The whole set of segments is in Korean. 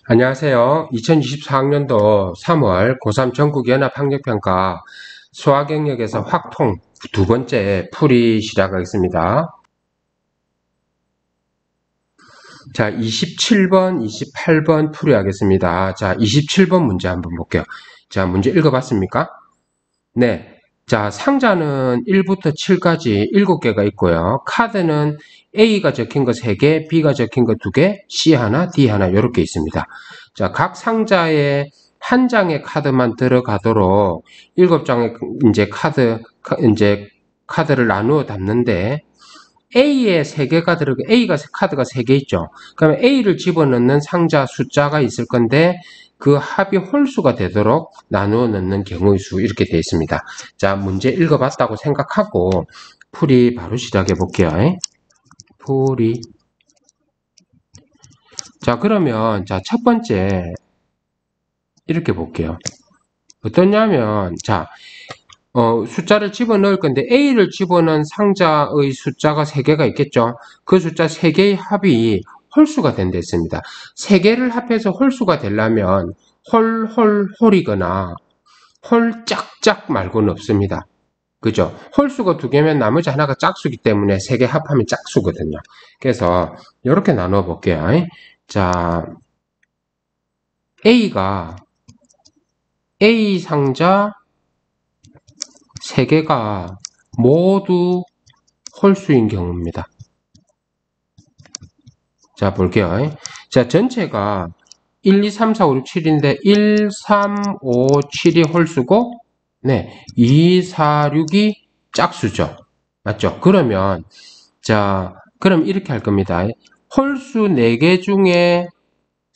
안녕하세요. 2024학년도 3월 고3 전국연합학력평가 수학영역에서 확통 두 번째 풀이 시작하겠습니다. 자, 27번, 28번 풀이하겠습니다. 자, 27번 문제 한번 볼게요. 자, 문제 읽어봤습니까? 네. 자, 상자는 1부터 7까지 7개가 있고요. 카드는 A가 적힌 거 3개, B가 적힌 거 2개, C 하나, D 하나 이렇게 있습니다. 자, 각 상자에 한 장의 카드만 들어가도록 7장의 카드를 나누어 담는데 A에 3개가 들어가, 카드가 3개 있죠. 그러면 A를 집어넣는 상자 숫자가 있을 건데 그 합이 홀수가 되도록 나누어 넣는 경우의 수 이렇게 되어 있습니다. 자, 문제 읽어봤다고 생각하고 풀이 바로 시작해 볼게요. 풀이. 자, 그러면 자, 첫 번째 이렇게 볼게요. 어떠냐면 자, 숫자를 집어넣을 건데 A를 집어넣은 상자의 숫자가 3개가 있겠죠. 그 숫자 3개의 합이 홀수가 된다 했습니다. 3개를 합해서 홀수가 되려면 홀이거나 홀짝짝 말고는 없습니다. 그죠? 홀수가 2개면 나머지 하나가 짝수기 때문에 3개 합하면 짝수거든요. 그래서 이렇게 나눠 볼게요. 자, A가 A 상자 3개가 모두 홀수인 경우입니다. 자, 볼게요. 자, 전체가 1, 2, 3, 4, 5, 6, 7인데 1, 3, 5, 7이 홀수고 2, 4, 6이 짝수죠. 맞죠? 그러면 자, 그럼 이렇게 할 겁니다. 홀수 4개 중에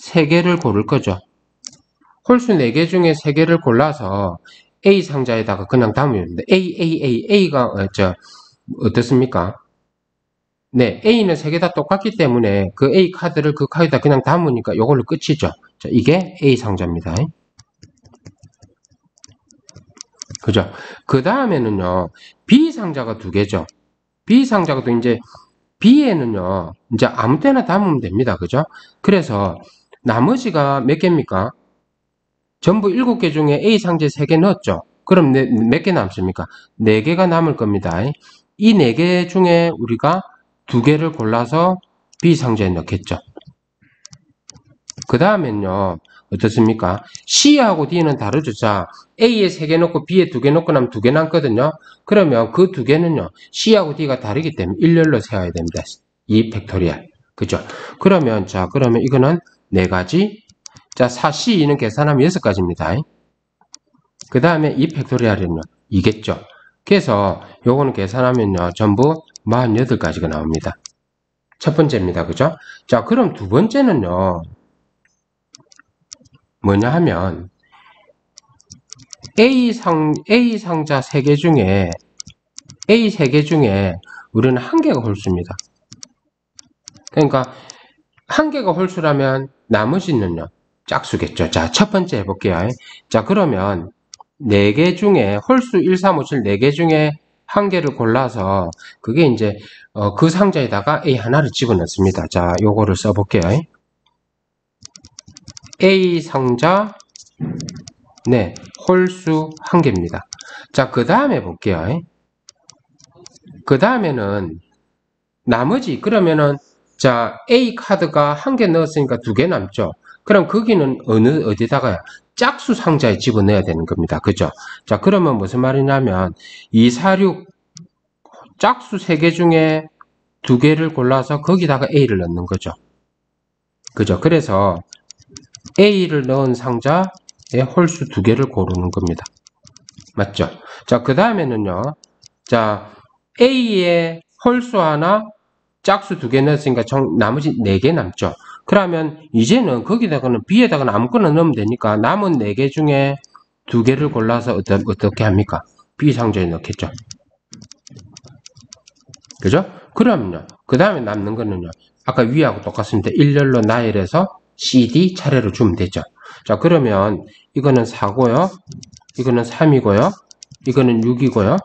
3개를 고를 거죠. 홀수 4개 중에 3개를 골라서 A 상자에다가 그냥 담으면 됩니다. A가 어떻습니까? 네, A는 3개 다 똑같기 때문에 그 A 카드를 그 카드에다 그냥 담으니까 이걸로 끝이죠. 자, 이게 A 상자입니다. 그죠? 그 다음에는요, B 상자가 2개죠. B 상자가 또 이제 B에는요, 이제 아무 때나 담으면 됩니다. 그죠? 그래서 나머지가 몇 개입니까? 전부 7개 중에 A 상자에 3개 넣었죠. 그럼 몇 개 남습니까? 4개가 남을 겁니다. 이 4개 중에 우리가 2개를 골라서 B 상자에 넣겠죠. 그 다음엔요, 어떻습니까? C하고 D는 다르죠. 자, A에 3개 넣고 B에 2개 넣고 나면 2개 남거든요. 그러면 그 2개는요, C하고 D가 다르기 때문에 일렬로 세워야 됩니다. 2 팩토리얼. 그죠? 그러면, 자, 그러면 이거는 4가지. 자, 4C2는 계산하면 6가지입니다. 그 다음에 2 팩토리얼은요, 2겠죠. 그래서 요거는 계산하면요, 전부 48가지가 나옵니다. 첫 번째입니다. 그죠? 자, 그럼 두 번째는요, 뭐냐 하면, A 상자 3개 중에, A 3개 중에 우리는 1개가 홀수입니다. 그러니까, 1개가 홀수라면 나머지는요, 짝수겠죠. 자, 첫 번째 해볼게요. 자, 그러면 4개 중에, 홀수 1, 3, 5, 7 4개 중에 1개를 골라서, 그게 이제, 그 상자에다가 A 하나를 집어넣습니다. 자, 요거를 써볼게요. A 상자, 홀수 1개입니다. 자, 그 다음에 볼게요. 그 다음에는, 나머지, 그러면은, 자, A 카드가 1개 넣었으니까 2개 남죠. 그럼 거기는 어디다가요? 짝수 상자에 집어넣어야 되는 겁니다. 그죠? 자, 그러면 무슨 말이냐면, 2, 4, 6, 짝수 3개 중에 2개를 골라서 거기다가 A를 넣는 거죠. 그죠? 그래서 A를 넣은 상자에 홀수 2개를 고르는 겁니다. 맞죠? 자, 그 다음에는요. 자, A에 홀수 하나, 짝수 2개 넣었으니까 나머지 4개 남죠. 그러면 이제는 거기다가는 B에다가는 아무거나 넣으면 되니까 남은 4개 중에 2개를 골라서 어떻게 합니까? B 상자에 넣겠죠. 그죠? 그러면요. 그 다음에 남는 거는요. 아까 위하고 똑같습니다. 일렬로 나열해서 CD 차례로 주면 되죠. 자, 그러면 이거는 4고요. 이거는 3이고요. 이거는 6이고요.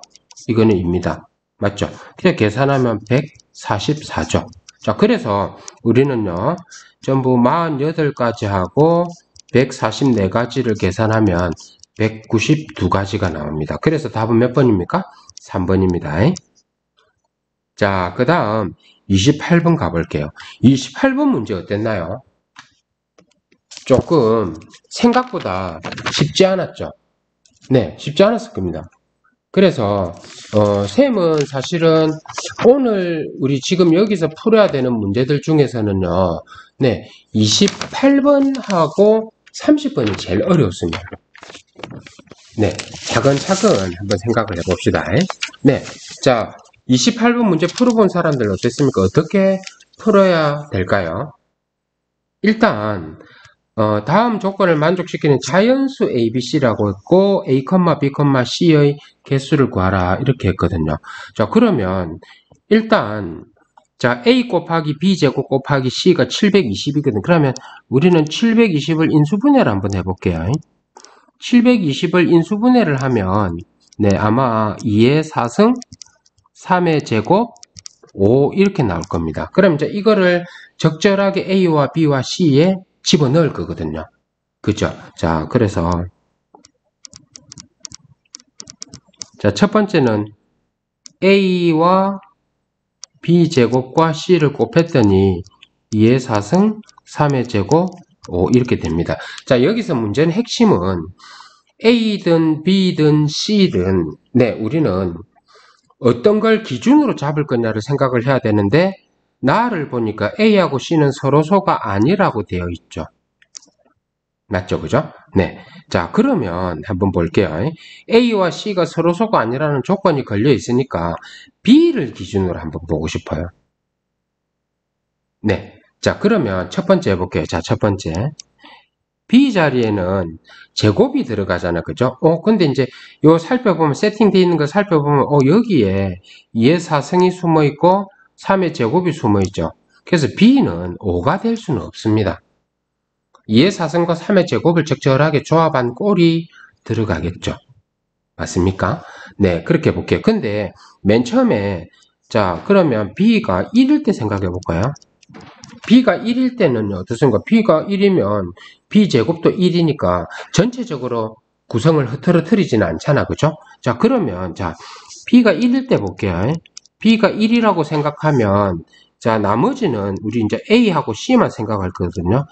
이거는 2입니다. 맞죠? 그냥 계산하면 144죠. 자, 그래서 우리는요, 전부 48가지 하고 144가지를 계산하면 192가지가 나옵니다. 그래서 답은 몇 번입니까? 3번입니다. 자, 그 다음 28번 가볼게요. 28번 문제 어땠나요? 조금 생각보다 쉽지 않았죠? 네, 쉽지 않았을 겁니다. 그래서 쌤은 사실은 오늘 우리 지금 여기서 풀어야 되는 문제들 중에서는요, 네, 28번하고 30번이 제일 어려웠습니다. 네, 차근차근 한번 생각을 해봅시다. 네, 자, 28번 문제 풀어본 사람들 어땠습니까? 어떻게 풀어야 될까요? 일단 다음 조건을 만족시키는 자연수 ABC라고 했고 A, B, C의 개수를 구하라 이렇게 했거든요. 자, 그러면 일단 자, A 곱하기 B 제곱 곱하기 C가 720이거든. 그러면 우리는 720을 인수분해를 한번 해볼게요. 720을 인수분해를 하면 네, 아마 2의 4승 3의 제곱 5 이렇게 나올 겁니다. 그럼 이제 이거를 적절하게 A와 B와 C에 집어넣을 거거든요. 그죠? 자, 그래서 자, 첫 번째는 A와 B 제곱과 C를 곱했더니 2의 4승 3의 제곱 5 이렇게 됩니다. 자, 여기서 문제는 핵심은 A든 B든 C든 네, 우리는 어떤 걸 기준으로 잡을 거냐를 생각을 해야 되는데 나를 보니까 A하고 C는 서로소가 아니라고 되어 있죠. 맞죠? 그죠? 네. 자, 그러면 한번 볼게요. A와 C가 서로소가 아니라는 조건이 걸려 있으니까 B를 기준으로 한번 보고 싶어요. 네. 자, 그러면 첫 번째 해볼게요. 자, 첫 번째. B 자리에는 제곱이 들어가잖아. 그죠? 근데 이제 요 살펴보면, 세팅되어 있는 거 살펴보면, 여기에 2의 4승이 숨어 있고 3의 제곱이 숨어 있죠. 그래서 B는 5가 될 수는 없습니다. 2의 4승과 3의 제곱을 적절하게 조합한 꼴이 들어가겠죠. 맞습니까? 네, 그렇게 볼게요. 근데 맨 처음에 자, 그러면 B가 1일 때 생각해 볼까요? B가 1일 때는요, 어떻습니까? B가 1이면 B제곱도 1이니까 전체적으로 구성을 흐트러뜨리지는 않잖아. 그죠? 자, 그러면, 자, B가 1일 때 볼게요. B가 1이라고 생각하면, 자, 나머지는 우리 이제 A하고 C만 생각할 거거든요.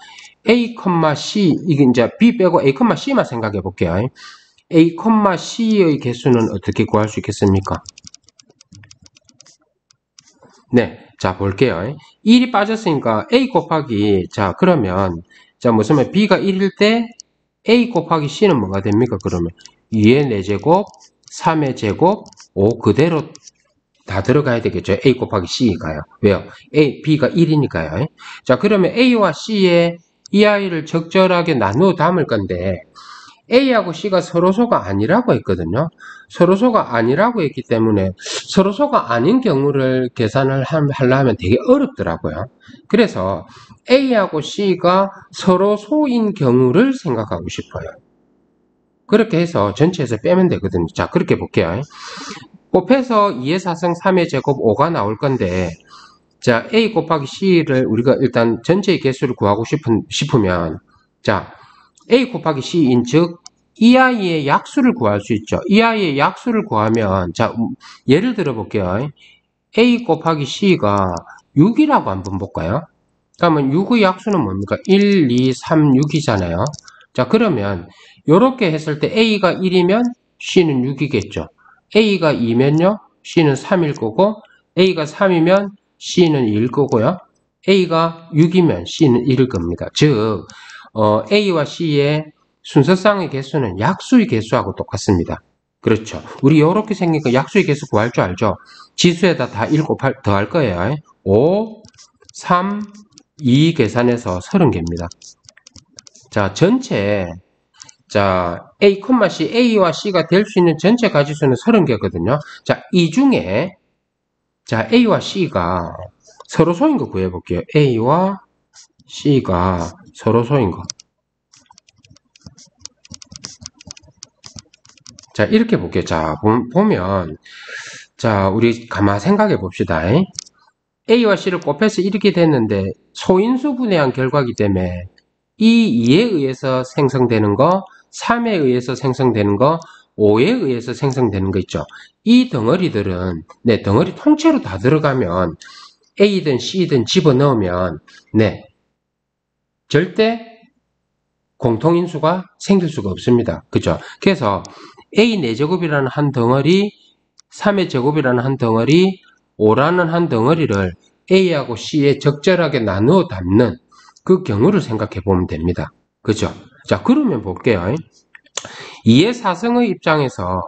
A, C, 이게 이제 B 빼고 A, C만 생각해 볼게요. A, C의 개수는 어떻게 구할 수 있겠습니까? 네, 자, 볼게요. 1이 빠졌으니까 A 곱하기, 자, 그러면, 자, 무슨 말, B가 1일 때 A 곱하기 C는 뭐가 됩니까? 그러면 2의 4제곱, 3의 제곱, 5 그대로 다 들어가야 되겠죠. A 곱하기 C가요. 왜요? B가 1이니까요. 자, 그러면 A와 C에 이 아이를 적절하게 나누어 담을 건데, A하고 C가 서로소가 아니라고 했거든요. 서로소가 아니라고 했기 때문에 서로소가 아닌 경우를 계산을 하려면 되게 어렵더라고요. 그래서 A하고 C가 서로소인 경우를 생각하고 싶어요. 그렇게 해서 전체에서 빼면 되거든요. 자, 그렇게 볼게요. 곱해서 2의 4승 3의 제곱 5가 나올 건데, 자, A 곱하기 C를 우리가 일단 전체의 개수를 구하고 싶으면, 자, A 곱하기 C인 즉, 이 아이의 약수를 구할 수 있죠. 이 아이의 약수를 구하면, 자, 예를 들어 볼게요. A 곱하기 C가 6이라고 한번 볼까요? 그러면 6의 약수는 뭡니까? 1, 2, 3, 6이잖아요. 자, 그러면, 요렇게 했을 때 A가 1이면 C는 6이겠죠. A가 2면요, C는 3일 거고, A가 3이면 C는 2일 거고요. A가 6이면 C는 1일 겁니다. 즉, A와 C의 순서상의 개수는 약수의 개수하고 똑같습니다. 그렇죠. 우리 이렇게 생긴 거 약수의 개수 구할 줄 알죠? 지수에다 다 1 더할 거예요. 5, 3, 2 계산해서 30개입니다. 자, 전체, 자, A, C, A와 C가 될 수 있는 전체 가지수는 30개거든요. 자, 이 중에, 자, A와 C가 서로소인 거 구해볼게요. A와 C가 서로소인 거. 자, 이렇게 볼게요. 자, 보면, 자, 우리 가만 생각해 봅시다. A와 C를 곱해서 이렇게 됐는데 소인수 분해한 결과이기 때문에 이 2에 의해서 생성되는 거, 3에 의해서 생성되는 거, 5에 의해서 생성되는 거 있죠. 이 덩어리들은 네, 덩어리 통째로 다 들어가면 A든 C든 집어넣으면 네, 절대 공통인수가 생길 수가 없습니다. 그죠? 그래서 A 4제곱이라는 한 덩어리, 3의 제곱이라는 한 덩어리, 5라는 한 덩어리를 A하고 C에 적절하게 나누어 담는 그 경우를 생각해 보면 됩니다. 그죠? 자, 그러면 볼게요. 2의 사성의 입장에서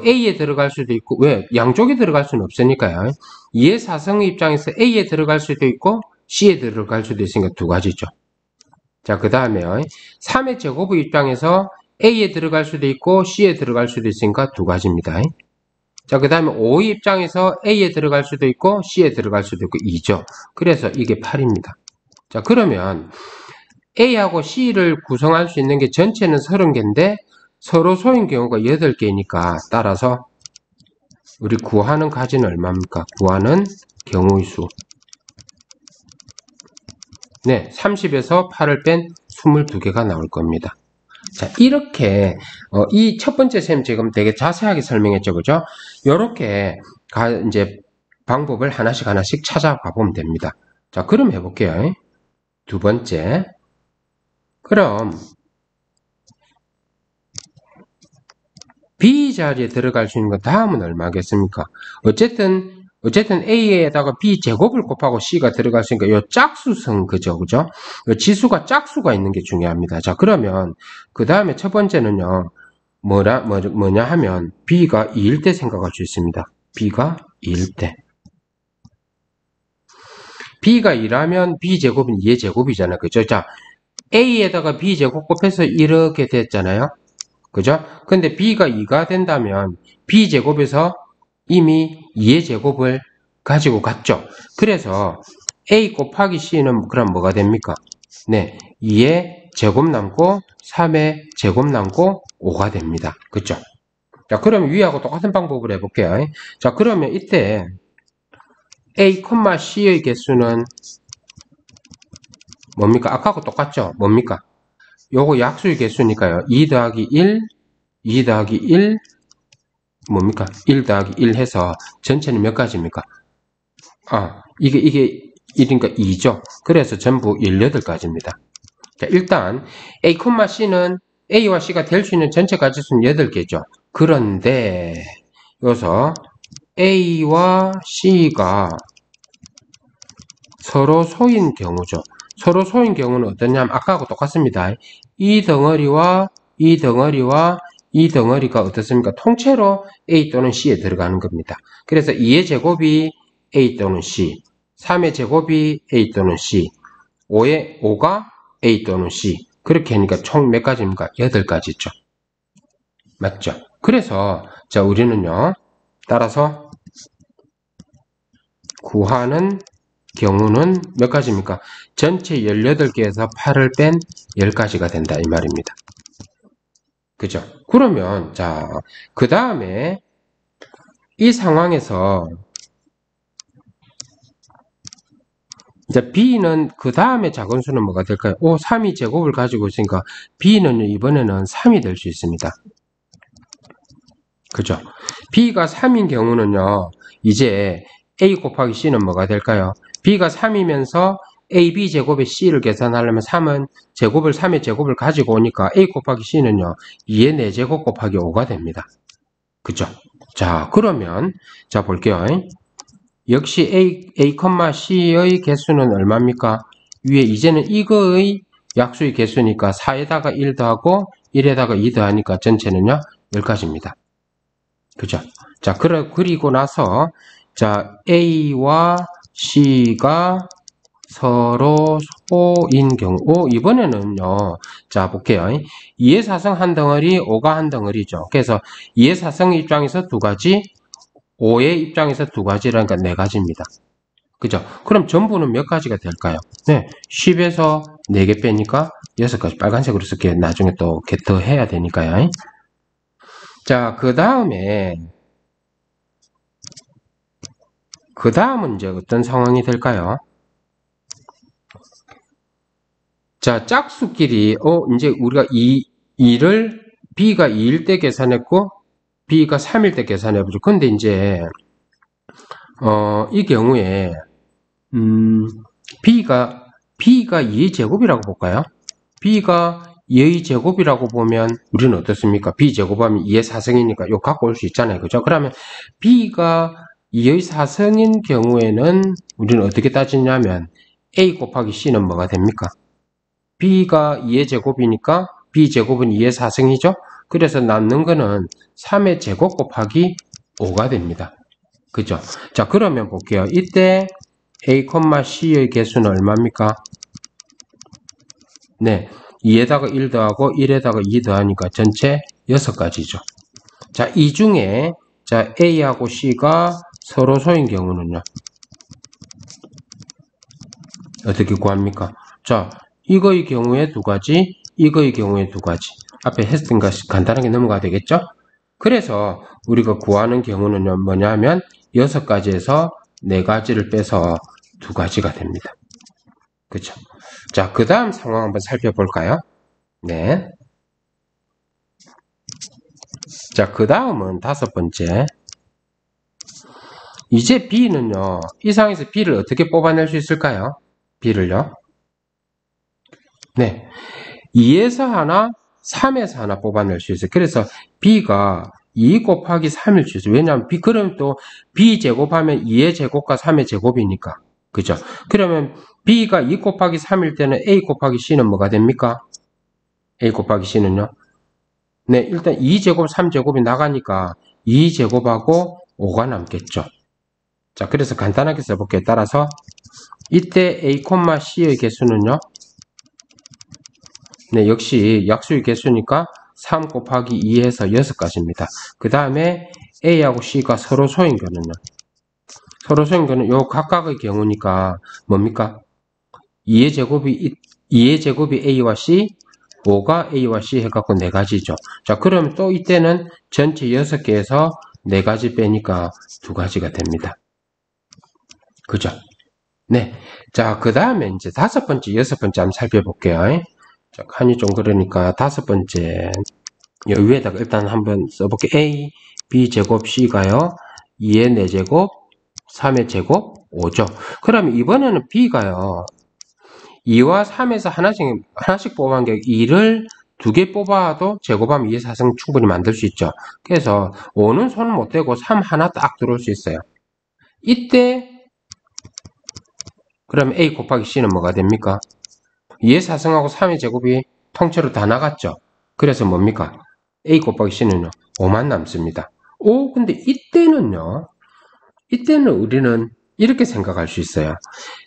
A에 들어갈 수도 있고, 왜? 양쪽에 들어갈 수는 없으니까요. 2의 사성의 입장에서 A에 들어갈 수도 있고, C에 들어갈 수도 있으니까 두 가지죠. 자, 그 다음에 3의 제곱의 입장에서 A에 들어갈 수도 있고, C에 들어갈 수도 있으니까 두 가지입니다. 자, 그 다음에 5의 입장에서 A에 들어갈 수도 있고, C에 들어갈 수도 있고, 2죠. 그래서 이게 8입니다. 자, 그러면 A하고 C를 구성할 수 있는 게 전체는 30개인데, 서로 소인 경우가 8개니까 따라서 우리 구하는 가지는 얼마입니까? 구하는 경우의 수. 네, 30에서 8을 뺀 22개가 나올 겁니다. 자, 이렇게 이 첫 번째 셈 지금 되게 자세하게 설명했죠, 그죠? 요렇게 이제 방법을 하나씩 찾아가 보면 됩니다. 자, 그럼 해볼게요. 두 번째. 그럼 B 자리에 들어갈 수 있는 건 다음은 얼마겠습니까? 어쨌든 A에다가 B 제곱을 곱하고 C가 들어갔으니까 요 짝수성 그죠? 요 지수가 짝수가 있는 게 중요합니다. 자, 그러면 그 다음에 첫 번째는요. 뭐냐 하면 B가 2일 때 생각할 수 있습니다. B가 2일 때. B가 2라면 B 제곱은 2의 제곱이잖아요. 그죠? 자, A에다가 B 제곱 곱해서 이렇게 됐잖아요. 그죠? 근데 B가 2가 된다면 B 제곱에서 이미 2의 제곱을 가지고 갔죠. 그래서 A 곱하기 C는 그럼 뭐가 됩니까? 네, 2의 제곱 남고 3의 제곱 남고 5가 됩니다. 그죠? 자, 그럼 위하고 똑같은 방법을 해볼게요. 자, 그러면 이때 A, C의 개수는 뭡니까? 아까하고 똑같죠? 뭡니까? 요거 약수의 개수니까요. 2 더하기 1, 2 더하기 1, 뭡니까? 1 더하기 1 해서 전체는 몇 가지입니까? 이게 1이니까 2죠. 그래서 전부 18가지입니다. 자, 일단 A, C는 A와 C가 될 수 있는 전체 가지수는 8개죠. 그런데 여기서 A와 C가 서로 소인 경우죠. 서로 소인 경우는 어떠냐면 아까하고 똑같습니다. 이 덩어리와 이 덩어리와 이 덩어리가 어떻습니까? 통째로 A 또는 C에 들어가는 겁니다. 그래서 2의 제곱이 A 또는 C, 3의 제곱이 A 또는 C, 5가 A 또는 C. 그렇게 하니까 총 몇 가지입니까? 8가지죠. 맞죠? 그래서 자, 우리는요. 따라서 구하는 경우는 몇 가지입니까? 전체 18개에서 8을 뺀 10가지가 된다 이 말입니다. 그죠? 그러면 자, 그 다음에 이 상황에서 이제 B는 그 다음에 작은 수는 뭐가 될까요? 3이 제곱을 가지고 있으니까 B는 이번에는 3이 될 수 있습니다. 그죠? B가 3인 경우는요, 이제 A 곱하기 C는 뭐가 될까요? B가 3이면서 AB 제곱의 C를 계산하려면 3은 제곱을 3의 제곱을 가지고 오니까 A 곱하기 C는요, 2의 4제곱 곱하기 5가 됩니다. 그죠? 자, 그러면, 자, 볼게요. 역시 A, C의 개수는 얼마입니까? 위에 이제는 이거의 약수의 개수니까 4에다가 1 더하고 1에다가 2 더하니까 전체는요, 10가지입니다. 그죠? 자, 그리고 나서, 자, A와 C가 서로 소인 경우, 이번에는요, 자, 볼게요. 2의 사성 한 덩어리, 5가 한 덩어리죠. 그래서 2의 사성 입장에서 2가지, 5의 입장에서 2가지라니까 4가지입니다. 그죠? 그럼 전부는 몇 가지가 될까요? 네, 10에서 4개 빼니까 6가지. 빨간색으로 쓸게요. 나중에 또 더 해야 되니까요. 자, 그 다음에 그 다음은 이제 어떤 상황이 될까요? 자, 짝수끼리, 이제 우리가 2를 B가 2일 때 계산했고, B가 3일 때 계산해보죠. 근데 이제, 이 경우에, B가 2의 제곱이라고 볼까요? B가 2의 제곱이라고 보면, 우리는 어떻습니까? B 제곱하면 2의 4승이니까 요 갖고 올 수 있잖아요. 그죠? 그러면 B가 2의 4승인 경우에는, 우리는 어떻게 따지냐면, A 곱하기 C는 뭐가 됩니까? B가 2의 제곱이니까 B 제곱은 2의 4승이죠. 그래서 남는 거는 3의 제곱 곱하기 5가 됩니다. 그죠? 자, 그러면 볼게요. 이때 A, C의 개수는 얼마입니까? 네, 2에다가 1 더하고 1에다가 2 더하니까 전체 6가지죠. 자, 이 중에 자 A하고 C가 서로 소인 경우는요. 어떻게 구합니까? 자, 이거의 경우에 2가지, 이거의 경우에 2가지. 앞에 했던 것이 간단하게 넘어가야 되겠죠? 그래서 우리가 구하는 경우는 뭐냐면 6가지에서 4가지를 빼서 2가지가 됩니다. 그쵸? 자, 그 다음 상황 한번 살펴볼까요? 네. 자, 그 다음은 5번째. 이제 B는요, 이 상황에서 B를 어떻게 뽑아낼 수 있을까요? B를요? 네. 2에서 하나, 3에서 하나 뽑아낼 수 있어요. 그래서 B가 2 곱하기 3일 수 있어요. 왜냐하면 B, 그럼 또 B 제곱하면 2의 제곱과 3의 제곱이니까. 그죠? 그러면 B가 2 곱하기 3일 때는 A 곱하기 C는 뭐가 됩니까? A 곱하기 C는요? 네, 일단 2제곱, 3제곱이 나가니까 2제곱하고 5가 남겠죠. 자, 그래서 간단하게 써볼게요. 따라서 이때 A, C의 개수는요? 네, 역시 약수의 개수니까 3 곱하기 2해서 6가지입니다. 그 다음에 A하고 C가 서로 소인 거는요. 서로 소인 거는 요 각각의 경우니까 뭡니까? 2의 제곱이 A와 C, 5가 A와 C 해갖고 4가지죠. 자, 그럼 또 이때는 전체 6개에서 4가지 빼니까 2가지가 됩니다. 그죠? 네. 자, 그 다음에 이제 5번째, 6번째 한번 살펴볼게요. 자, 칸이 좀 그러니까 5번째. 요 위에다가 일단 한번 써볼게요. A, B 제곱 C가요. 2의 4제곱, 3의 제곱, 5죠. 그러면 이번에는 B가요. 2와 3에서 하나씩 뽑은 게 2를 2개 뽑아도 제곱하면 2의 4승 충분히 만들 수 있죠. 그래서 5는 손 못 대고 3 하나 딱 들어올 수 있어요. 이때 그러면 A 곱하기 C는 뭐가 됩니까? 2의 4승하고 3의 제곱이 통째로 다 나갔죠. 그래서 뭡니까? A 곱하기 C는요. 5만 남습니다. 근데 이때는요. 이때는 우리는 이렇게 생각할 수 있어요.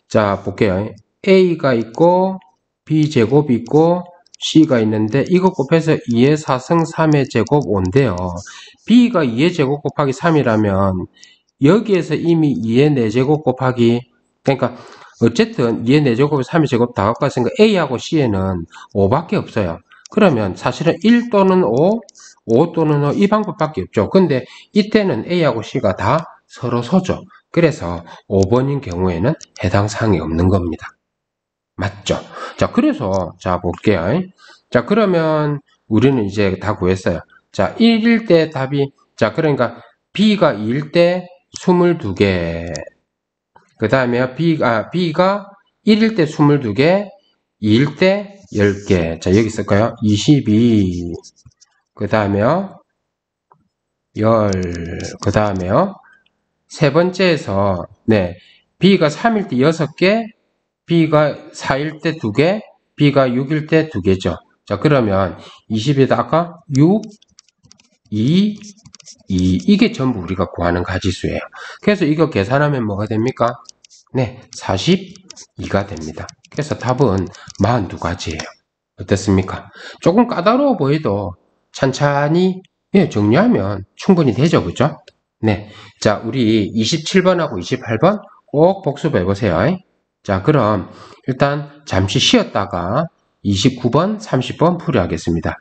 자, 볼게요. A가 있고 B 제곱이 있고 C가 있는데 이거 곱해서 2의 4승 3의 제곱 5인데요. B가 2의 제곱 곱하기 3이라면 여기에서 이미 2의 4제곱 곱하기 그러니까 어쨌든 2의 4제곱 3의 제곱 다 갖고 왔으니까 A하고 C에는 5밖에 없어요. 그러면 사실은 1 또는 5 또는 5 이 방법밖에 없죠. 근데 이때는 A하고 C가 다 서로 소죠. 그래서 5번인 경우에는 해당 사항이 없는 겁니다. 맞죠? 자, 그래서 자 볼게요. 자, 그러면 우리는 이제 다 구했어요. 자, 1일 때 답이 자, 그러니까 B가 2일 때 22개. 그 다음에 B가 1일 때 22개, 2일 때 10개. 자, 여기 쓸까요? 22. 그 다음에요. 10. 그 다음에요. 세 번째에서, 네. B가 3일 때 6개, B가 4일 때 2개, B가 6일 때 2개죠. 자, 그러면 20에다가 6, 2, 2. 이게 전부 우리가 구하는 가지수예요. 그래서 이거 계산하면 뭐가 됩니까? 네, 42가 됩니다. 그래서 답은 42가지예요. 어떻습니까? 조금 까다로워 보여도 찬찬히 정리하면 충분히 되죠. 그죠? 네. 자, 우리 27번하고 28번 꼭 복습해 보세요. 자, 그럼 일단 잠시 쉬었다가 29번, 30번 풀이하겠습니다.